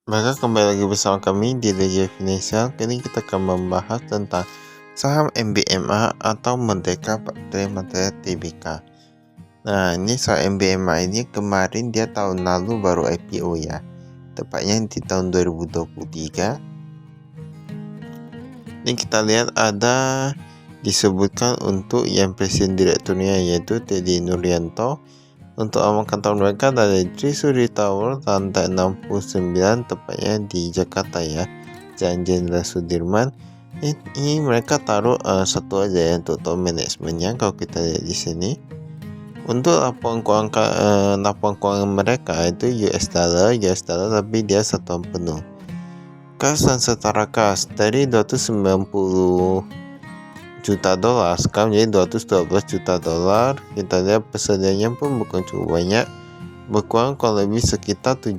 Maka kembali lagi bersama kami di Legia Financial. Kini kita akan membahas tentang saham MBMA atau Merdeka Baterai Material Tbk. Nah, ini saham MBMA ini kemarin dia tahun lalu baru IPO ya, tepatnya di tahun 2023. Ini kita lihat ada disebutkan untuk yang presiden direkturnya yaitu Teddy Nuryanto. Untuk awal kantor mereka dari Trisuri Tower lantai 69 tepatnya di Jakarta ya, Jalan Jenderal Sudirman. Ini mereka taruh satu aja ya untuk top manajemennya. Kalau kita lihat di sini untuk laporan keuangan mereka itu US dollar tapi dia satuan penuh. Kas dan setara kas dari 290 juta dolar sekarang jadi 212 juta dolar. Kita lihat persediaannya pun bukan cukup banyak, berkurang kalau lebih sekitar 73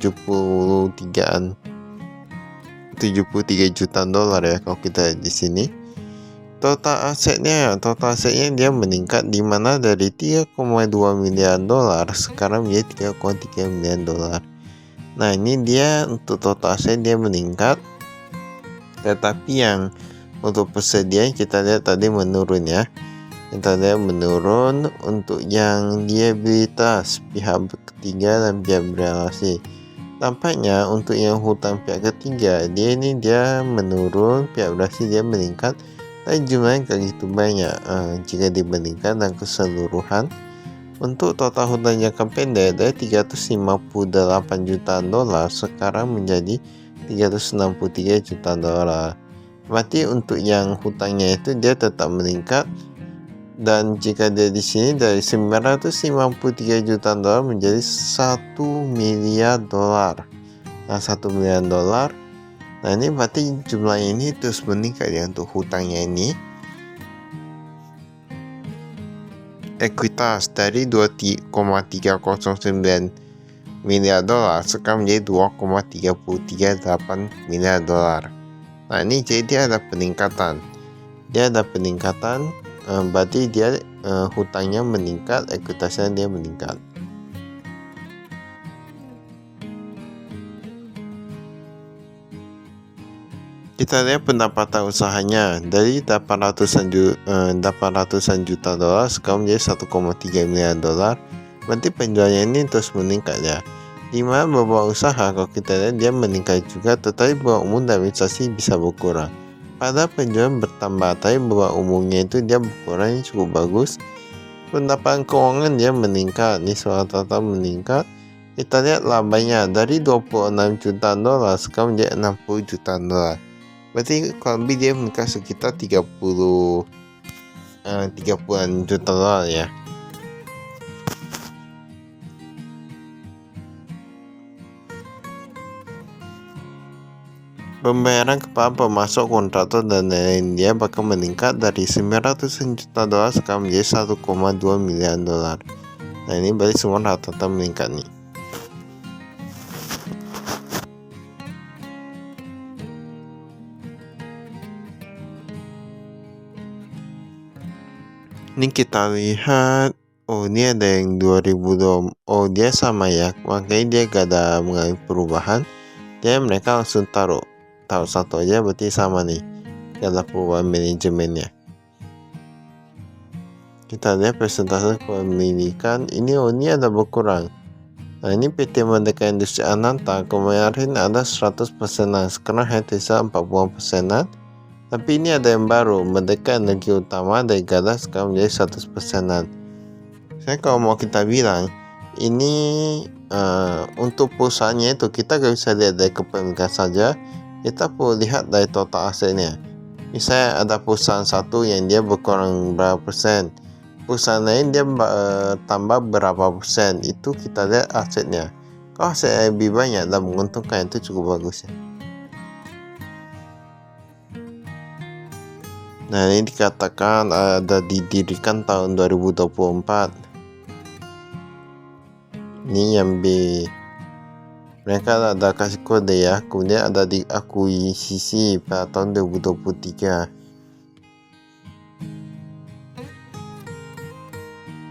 juta dolar ya. Kalau kita lihat di sini total asetnya dia meningkat, di mana dari 3,2 miliar dolar sekarang menjadi 3,3 miliar dolar. Nah, ini dia untuk total aset dia meningkat, tetapi yang untuk persediaan kita lihat tadi menurun ya. Kita lihat menurun untuk yang liabilitas pihak ketiga dan pihak berrelasi. Tampaknya untuk yang hutang pihak ketiga dia menurun, pihak berrelasi dia meningkat, tapi jumlahnya gak gitu banyak jika dibandingkan dengan keseluruhan. Untuk total hutang jangka pendek dari 358 juta dolar sekarang menjadi 363 juta dolar. Berarti untuk yang hutangnya itu dia tetap meningkat, dan jika dia di sini dari 953 juta dolar menjadi 1 miliar dolar. Nah, 1 miliar dolar. Nah, ini berarti jumlah ini terus meningkat ya untuk hutangnya ini. Ekuitas dari 2,309 miliar dolar sekarang menjadi 2,338 miliar dolar. Nah, ini jadi dia ada peningkatan. Berarti dia hutangnya meningkat, ekuitasnya dia meningkat. Kita lihat pendapatan usahanya dari 800-an juta dolar sekarang menjadi 1,3 miliar dolar. Berarti penjualannya ini terus meningkat ya. Di mana beberapa usaha kalau kita lihat dia meningkat juga, tetapi beberapa umum dan investasi bisa berkurang. Pada penjualan bertambah, tapi beberapa umumnya itu dia berkurang, cukup bagus. Pendapatan keuangan dia meningkat, ini soal total meningkat. Kita lihat labanya dari 26 juta dolar sekarang menjadi 60 juta dolar. Berarti kalau lebih dia meningkat sekitar 30-an juta dolar ya. Pembayaran kepada pemasok, kontraktor dan lain-lain dia bakal meningkat dari 900 juta dolar sekarang menjadi 1,2 miliar dolar. Nah, ini berarti semua rata-rata meningkat nih. Ini kita lihat, ini ada yang 2020, dia sama ya, makanya dia gak ada mengalami perubahan. Dia mereka langsung taruh satu aja, berarti sama nih, gak ada perubahan manajemennya. Kita lihat persentase kepemilikan, ini ada berkurang. Nah, ini PT Merdeka Industri Ananta kemarin ada 100%, sekarang hanya tersisa 40%. Tapi ini ada yang baru, Merdeka Energi Utama dari Gada sekarang menjadi 100%. Saya kalau mau kita bilang, ini untuk perusahaannya itu kita gak bisa lihat dari kepemilikan saja, kita perlu lihat dari total asetnya. Misalnya ada perusahaan satu yang dia berkurang berapa persen, perusahaan lain dia tambah berapa persen, itu kita lihat asetnya. Kalau aset lebih banyak dan menguntungkan, itu cukup bagus ya. Nah, ini dikatakan ada didirikan tahun 2024. Ini yang B. Mereka ada kasih kode ya, kemudian ada diakuisisi pada tahun 2023.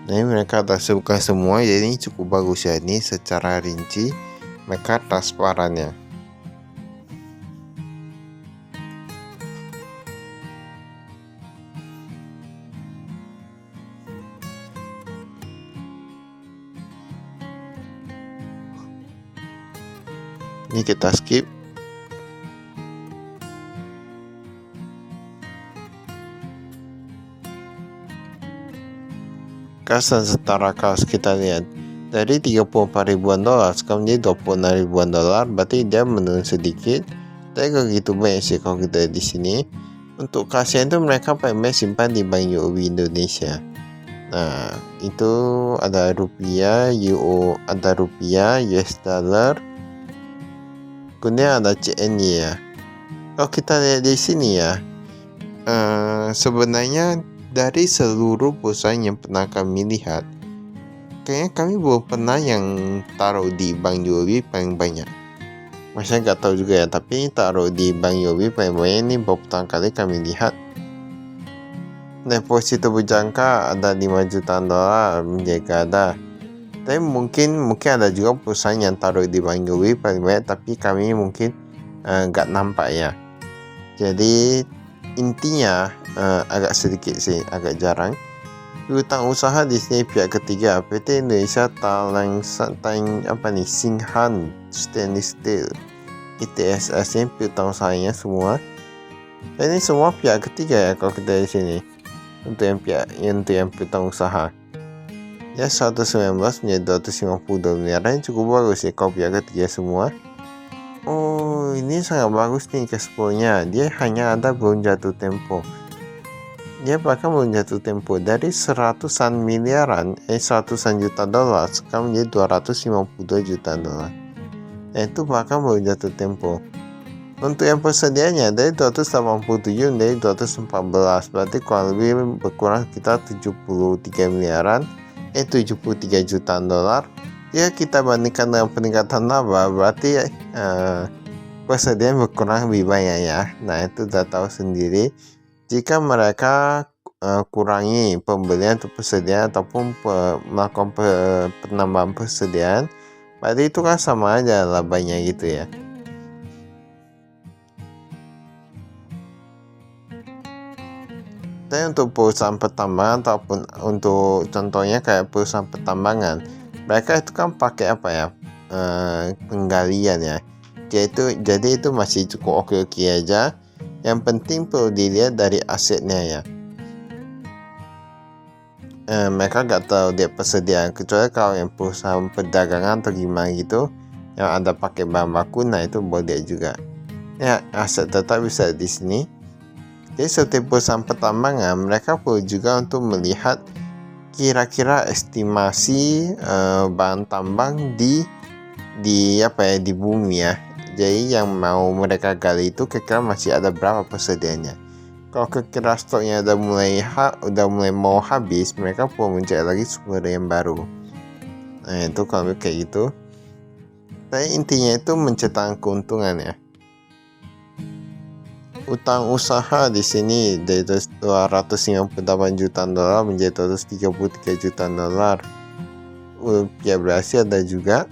Nah, ini mereka ada sebutkan semua, jadi ini cukup bagus ya. Ini secara rinci mereka transparannya. Ini kita skip. Kas dan setara kas kita lihat dari 34 ribuan dolar sekarang menjadi 26 ribuan dolar, berarti dia menurun sedikit. Tapi gak gitu banyak sih kalau kita di sini. Untuk kasnya itu mereka paling simpan di Bank UOB Indonesia. Nah, itu ada rupiah, ada rupiah, US dollar, kemudian ada CNY ya. Kalau kita lihat di sini ya, sebenarnya dari seluruh perusahaan yang pernah kami lihat, kayaknya kami belum pernah yang taruh di Bank UOB paling banyak. Maksudnya nggak tahu juga ya, tapi taruh di Bank UOB paling banyak ini baru pertama kali kami lihat. Deposito berjangka ada 5 jutaan dolar menjaga ada. Tapi mungkin ada juga perusahaan yang taruh di Bank UOB paling banyak, tapi kami mungkin nggak nampak ya. Jadi intinya agak sedikit sih, agak jarang. Piutang usaha di sini pihak ketiga PT Indonesia Singhan Stainless Steel ITSS, ini piutang usahanya semua. Dan ini semua pihak ketiga ya kalau kita di sini. Untuk yang piutang usaha. Ya 119 menjadi 252 miliar, ini cukup bagus ya kalau pihak ketiga semua. Oh, ini sangat bagus nih cashflow-nya. Dia hanya ada belum jatuh tempo. Dia bahkan belum jatuh tempo dari 100-an juta dolar sekarang menjadi 252 juta dolar. Nah, itu bahkan belum jatuh tempo. Untuk yang persediaannya dari 287 menjadi 214, berarti kurang lebih berkurang kita 73 miliaran, 73 jutaan dolar. Ya, kita bandingkan dengan peningkatan laba, berarti persediaan berkurang lebih banyak ya. Nah, itu udah tahu sendiri. Jika mereka kurangi pembelian atau persediaan ataupun melakukan penambahan persediaan, berarti itu kan sama aja labanya gitu ya. Dan untuk perusahaan pertambangan ataupun untuk contohnya kayak perusahaan pertambangan, mereka itu kan pakai apa ya, penggalian ya. Jadi itu masih cukup oke aja. Yang penting perlu dilihat dari asetnya ya. Mereka nggak tahu dia persediaan, kecuali kalau yang perusahaan perdagangan atau gimana gitu yang ada pakai bahan baku, nah itu boleh juga. Ya, aset tetap bisa di sini. Jadi setiap perusahaan pertambangan mereka perlu juga untuk melihat kira-kira estimasi bahan tambang di bumi ya. Jadi yang mau mereka gali itu kira-kira masih ada berapa persediaannya. Kalau kira-kira stoknya udah mulai mau habis, mereka perlu mencari lagi sumber yang baru. Nah, itu kalau kayak gitu. Tapi intinya itu mencetak keuntungan ya. Utang usaha di sini dari 258 jutaan dolar menjadi 233 jutaan dolar. Rupiah berhasil ada juga.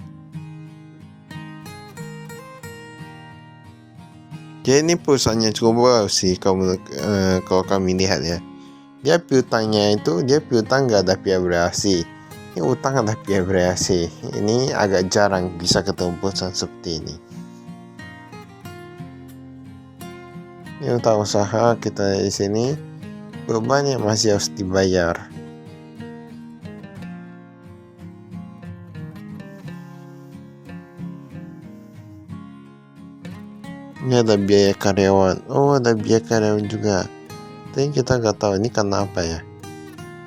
Jadi ini perusahaannya cukup bagus sih kalau kami lihat ya. Dia piutangnya itu piutang nggak ada pihak berhasil. Ini utang ada pihak berhasil. Ini agak jarang bisa ketemu perusahaan seperti ini. Ini utang usaha kita di sini beban yang masih harus dibayar. Ini ada biaya karyawan. Oh, ada biaya karyawan juga. Tapi kita nggak tahu ini karena apa ya.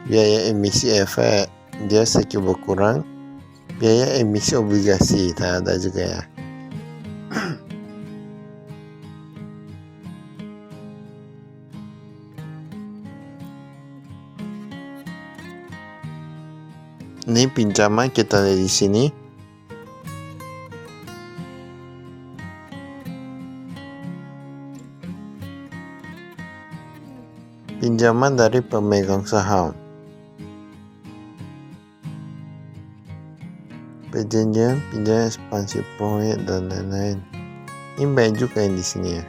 Biaya emisi efek dia sedikit berkurang. Biaya emisi obligasi tak ada juga ya. Ini pinjaman kita lihat di sini. Pinjaman dari pemegang saham. Perjanjian pinjaman ekspansi proyek dan lain-lain. Ini banyak juga yang di sini ya.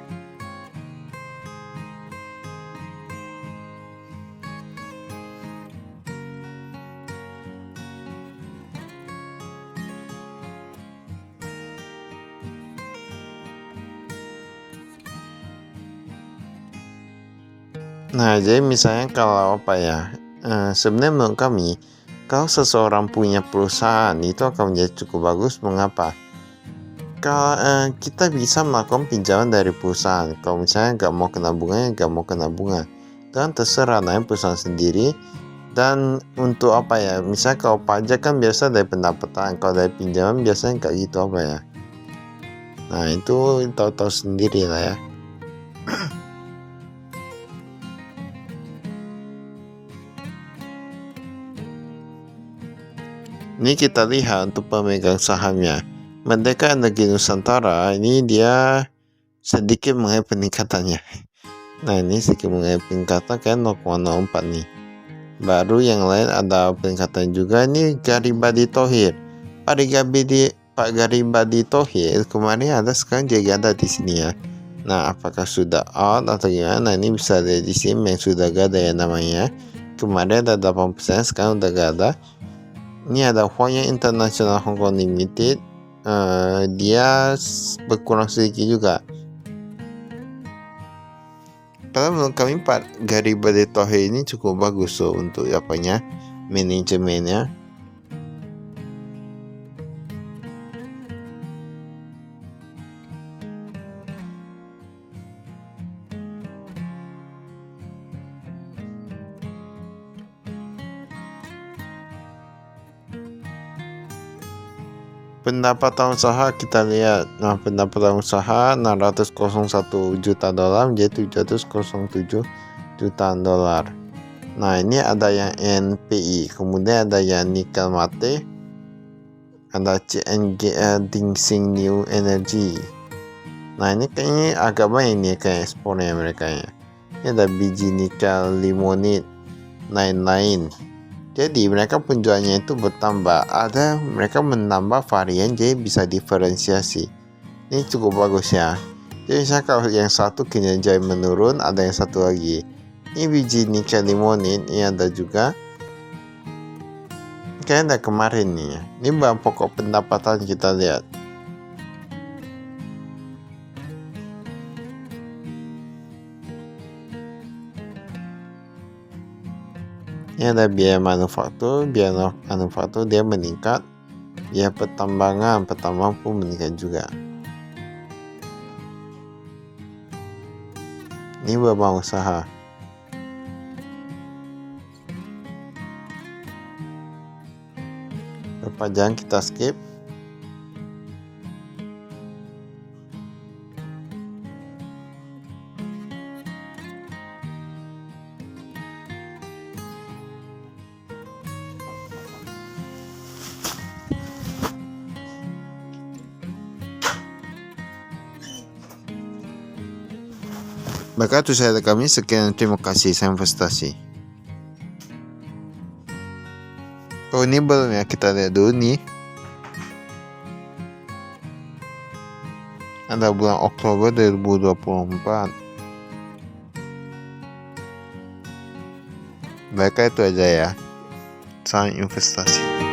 Nah, jadi misalnya kalau sebenarnya menurut kami, kalau seseorang punya perusahaan itu akan menjadi cukup bagus. Mengapa? Kalau kita bisa melakukan pinjaman dari perusahaan. Kalau misalnya nggak mau kena bunga, nggak mau kena bunga. Dan terserah perusahaan sendiri. Dan untuk misalnya kalau pajak kan biasa dari pendapatan, kalau dari pinjaman biasanya nggak gitu Nah, itu tahu-tahu sendiri lah ya. Ini kita lihat untuk pemegang sahamnya. Merdeka Energi Nusantara ini dia sedikit mengalami peningkatannya. Nah, ini sedikit mengalami peningkatan kan 0,04 nih. Baru yang lain ada peningkatan juga. Ini Garibadi Thohir. Pak Garibadi Thohir kemarin ada, sekarang jadi ada di sini ya. Nah, apakah sudah out atau gimana? Nah, ini bisa ada di sini yang sudah gak ada ya namanya. Kemarin ada 8%, sekarang udah gak ada. Ini ada Huayang International Hong Kong Limited. Dia berkurang sedikit juga. Padahal menurut kami Pak Garibadi Thohir ini cukup bagus untuk manajemennya. Pendapatan usaha kita lihat. Nah, pendapatan usaha 601 juta dolar menjadi 707 juta dolar. Nah, ini ada yang NPI, kemudian ada yang nikel mate, ada CNGL Dingsing New Energy. Nah, ini kayaknya agak banyak nih kayak ekspornya mereka ya. Ini ada biji nikel limonit lain-lain. Jadi mereka penjualnya itu bertambah. Mereka menambah varian, jadi bisa diferensiasi. Ini cukup bagus ya. Jadi misalnya kalau yang satu kinerja menurun, ada yang satu lagi. Ini biji nikel limonit, ini ada juga. Kayaknya ada kemarin nih ya. Ini bahan pokok pendapatan kita lihat. Ini ada biaya manufaktur dia meningkat. Biaya pertambangan pun meningkat juga. Ini beban usaha. Perpanjangan kita skip. Maka itu saya kami, sekian, terima kasih, saya investasi. Oh, ini belum ya, kita lihat dulu nih. Ada bulan Oktober 2024. Maka itu aja ya, saya investasi.